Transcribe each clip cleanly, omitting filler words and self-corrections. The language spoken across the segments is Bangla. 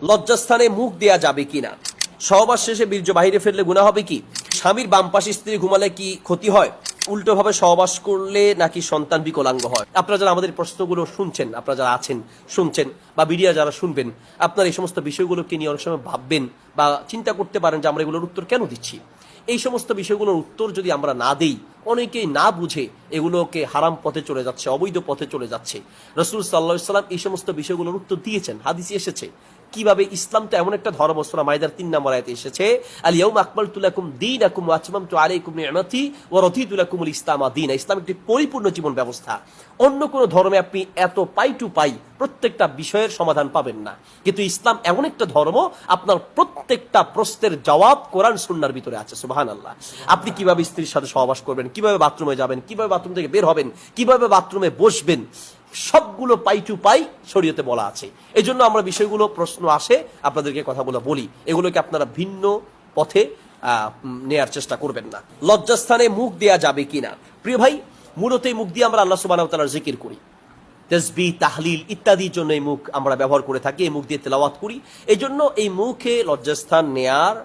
লজ্জাস্থানে মুখ দেয়া যাবে কিনা, সহবাস শেষে বীর্য বাহিরে ফেললে গুনাহ হবে কি, স্বামীর বাম পাশে স্ত্রী ঘুমালে কি ক্ষতি হয়, উল্টোভাবে সহবাস করলে নাকি সন্তান বিকলাঙ্গ হয়। আপনারা যারা আমাদের প্রশ্নগুলো শুনছেন, আপনারা যারা আছেন শুনছেন বা মিডিয়া যারা শুনবেন, আপনারা এই সমস্ত বিষয়গুলোকে নিয়ে অনেক সময় ভাববেন বা চিন্তা করতে পারেন যে আমরা এগুলোর উত্তর কেন দিচ্ছি। এই সমস্ত বিষয়গুলোর উত্তর যদি আমরা না দেই, অনেকেই না বুঝে এগুলোকে হারাম পথে চলে যাচ্ছে, অবৈধ পথে চলে যাচ্ছে। রাসূল সাল্লাল্লাহু আলাইহি ওয়াসাল্লাম এই সমস্ত বিষয়গুলোর উত্তর দিয়েছেন, হাদিসে এসেছে কিভাবে ইসলাম তো এমন একটা ধর্ম। সূরা মাইদার 3 নম্বর আয়াতে এসেছে, আল ইয়াউমা আকমালতু লাকুম দীনাকুম ওয়া আতমামতু আলাইকুম নি'মাতি ওয়া রাদিতু লাকুমুল ইসলাম দীনা। ইসলাম একটি পরিপূর্ণ জীবন ব্যবস্থা। অন্য কোন ধর্মে আপনি এত পাই টু পাই প্রত্যেকটা বিষয়ের সমাধান পাবেন না, কিন্তু ইসলাম এমন একটা ধর্ম আপনার প্রত্যেকটা প্রশ্নের জবাব কোরআন সুন্নাহর ভিতরে আছে। সুবহানাল্লাহ। আপনি কিভাবে স্ত্রীর সাথে সহবাস করবেন, কিভাবে বাথরুমে যাবেন, কিভাবে বাথরুম থেকে বের হবেন, কিভাবে বাথরুমে বসবেন, সবগুলো পাই টু পাই শরীয়তে বলা আছে। এই জন্য আমরা বিষয়গুলো প্রশ্ন আসে আপনাদেরকে কথাগুলো বলি, এগুলোকে আপনারা ভিন্ন পথে নেয়ার চেষ্টা করবেন না। লজ্জাস্থানে মুখ দেয়া যাবে কিনা, প্রিয় ভাই, মূলত এই মুখ দিয়ে আমরা আল্লাহ সুবহানাহু ওয়া তাআলার জিকির করি, তাসবিহ তাহলিল ইত্যাদির জন্য এই মুখ আমরা ব্যবহার করে থাকি, এই মুখ দিয়ে তেলাওয়াত করি। এই জন্য এই মুখে লজ্জাস্থান নেয়ার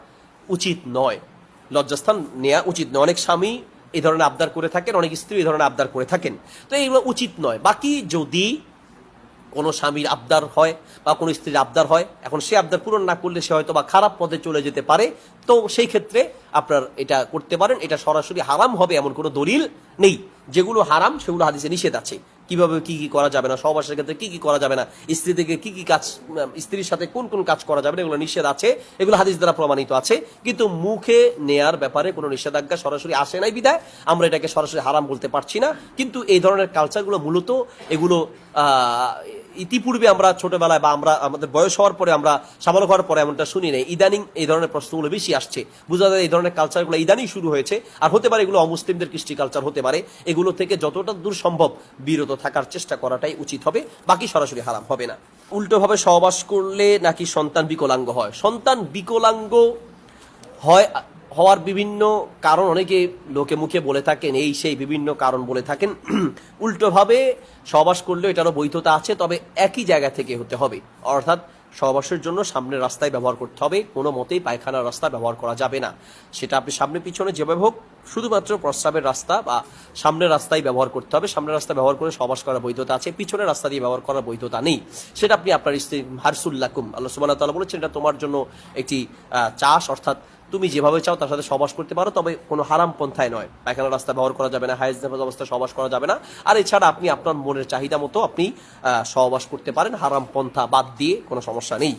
উচিত নয়, লজ্জাস্থান নেওয়া উচিত নয়। অনেক স্বামী এই ধরনের আবদার করে থাকেন, অনেক স্ত্রী এই ধরনের আবদার করে থাকেন, তো এইগুলো উচিত নয়। বাকি যদি কোনো স্বামীর আবদার হয় বা কোনো স্ত্রীর আবদার হয়, এখন সে আবদার পূরণ না করলে সে হয়তো বা খারাপ পথে চলে যেতে পারে, তো সেই ক্ষেত্রে আপনার এটা করতে পারেন। এটা সরাসরি হারাম হবে এমন কোনো দলিল নেই। যেগুলো হারাম সেগুলো হাদিসে নিষেধ আছে, কিভাবে কি কি করা যাবে না, সহবাসের ক্ষেত্রে কি কি করা যাবে না, স্ত্রী থেকে কি কি কাজ, স্ত্রীর সাথে কোন কোন কাজ করা যাবে না, এগুলো নিষেধ আছে, এগুলো হাদিস দ্বারা প্রমাণিত আছে। কিন্তু মুখে নেয়ার ব্যাপারে কোনো নিষেধাজ্ঞা সরাসরি আসে নাই বিধায় আমরা এটাকে সরাসরি হারাম বলতে পারছি না। কিন্তু এই ধরনের কালচারগুলো মূলত এগুলো ইতিপূর্বে আমরা ছোটবেলায় বা আমরা আমাদের বয়স হওয়ার পরে, আমরা সাবালক হওয়ার পরে এমনটা শুনি নাই। ইদানিং এই ধরনের প্রশ্নগুলো বেশি আসছে, বোঝা যায় এই ধরনের কালচারগুলো ইদানিং শুরু হয়েছে। আর হতে পারে এগুলো অমুসলিমদের কৃষ্টি কালচার হতে পারে। এগুলো থেকে যতটা দূর সম্ভব বিরত থাকার চেষ্টা করাটাই উচিত হবে, বাকি সরাসরি হারাম হবে না। উল্টোভাবে সহবাস করলে নাকি সন্তান বিকলাঙ্গ হয়, সন্তান বিকলাঙ্গ হয় হওয়ার বিভিন্ন কারণ অনেকে লোকে মুখে বলে থাকেন, এই সেই বিভিন্ন কারণ বলে থাকেন। উল্টোভাবে সহবাস করলেও এটারও বৈধতা আছে, তবে একই জায়গা থেকে হতে হবে। অর্থাৎ সহবাসের জন্য সামনের রাস্তায় ব্যবহার করতে হবে, কোনো মতেই পায়খানার রাস্তা ব্যবহার করা যাবে না। সেটা আপনি সামনে পিছনে যেভাবে হোক, শুধুমাত্র প্রস্রাবের রাস্তা বা সামনের রাস্তায় ব্যবহার করতে হবে। সামনের রাস্তা ব্যবহার করে সহবাস করার বৈধতা আছে, পিছনের রাস্তা দিয়ে ব্যবহার করার বৈধতা নেই। সেটা আপনি আপনার স্ত্রী হারসুল্লাকুম, আল্লাহ সুবহানাহু ওয়া তাআলা বলেছেন এটা তোমার জন্য একটি চাষ, অর্থাৎ তুমি যেভাবে চাও তার সাথে সহবাস করতে পারো, তবে কোনো হারাম পন্থায় নয়। পায়খানার রাস্তা ব্যবহার করা যাবে না, হায়েজ নেফাজ অবস্থায় সহবাস করা যাবে না। আর এছাড়া আপনি আপনার মনের চাহিদা মতো আপনি সহবাস করতে পারেন, হারাম পন্থা বাদ দিয়ে কোনো সমস্যা নেই।